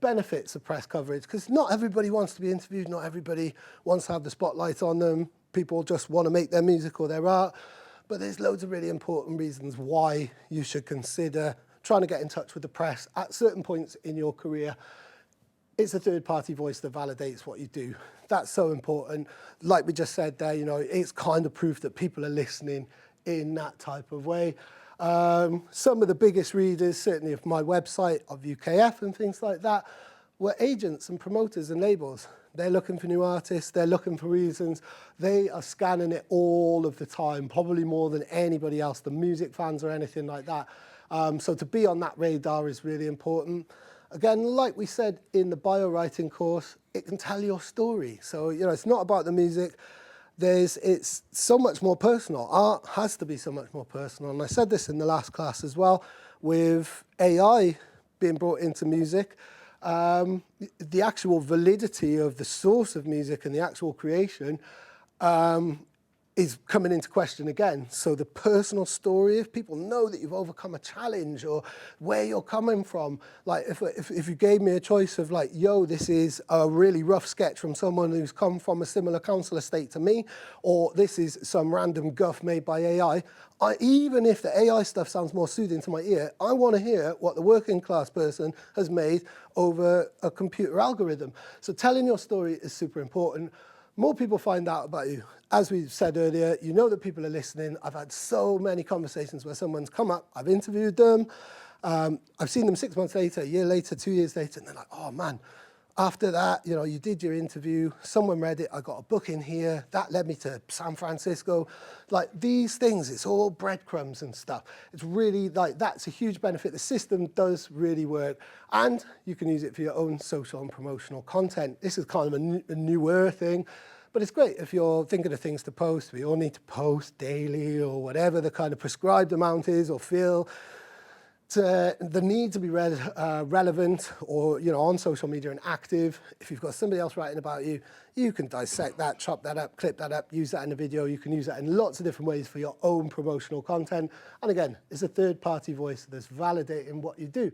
benefits of press coverage, because not everybody wants to be interviewed, not everybody wants to have the spotlight on them. People just want to make their music or their art. But there's loads of really important reasons why you should consider trying to get in touch with the press at certain points in your career. It's a third-party voice that validates what you do. That's so important. Like we just said there, you know, it's kind of proof that people are listening in that type of way. Some of the biggest readers, certainly of my website, of UKF and things like that, were agents and promoters and labels. They're looking for new artists, they're looking for reasons. They are scanning it all of the time, probably more than anybody else, the music fans or anything like that. So to be on that radar is really important. Again, like we said in the bio writing course, it can tell your story. So, you know, it's not about the music. It's so much more personal. Art has to be so much more personal. And I said this in the last class as well, with AI being brought into music, the actual validity of the source of music and the actual creation is coming into question again. So the personal story, if people know that you've overcome a challenge or where you're coming from, like if you gave me a choice of like, yo, this is a really rough sketch from someone who's come from a similar council estate to me, or this is some random guff made by AI, even if the AI stuff sounds more soothing to my ear, I want to hear what the working class person has made over a computer algorithm. So telling your story is super important. More people find out about you. As we said earlier, you know that people are listening. I've had so many conversations where someone's come up, I've interviewed them, I've seen them 6 months later, a year later, 2 years later, and they're like, oh man, after that, you know, you did your interview, someone read it, I got a book in here, that led me to San Francisco. Like these things, it's all breadcrumbs and stuff. It's really like, that's a huge benefit. The system does really work, and you can use it for your own social and promotional content. This is kind of a newer thing, but it's great if you're thinking of things to post. We all need to post daily or whatever the kind of prescribed amount is, or feel the need to be relevant or, you know, on social media and active. If you've got somebody else writing about you, you can dissect that, chop that up, clip that up, use that in a video. You can use that in lots of different ways for your own promotional content. And again, it's a third-party voice that's validating what you do.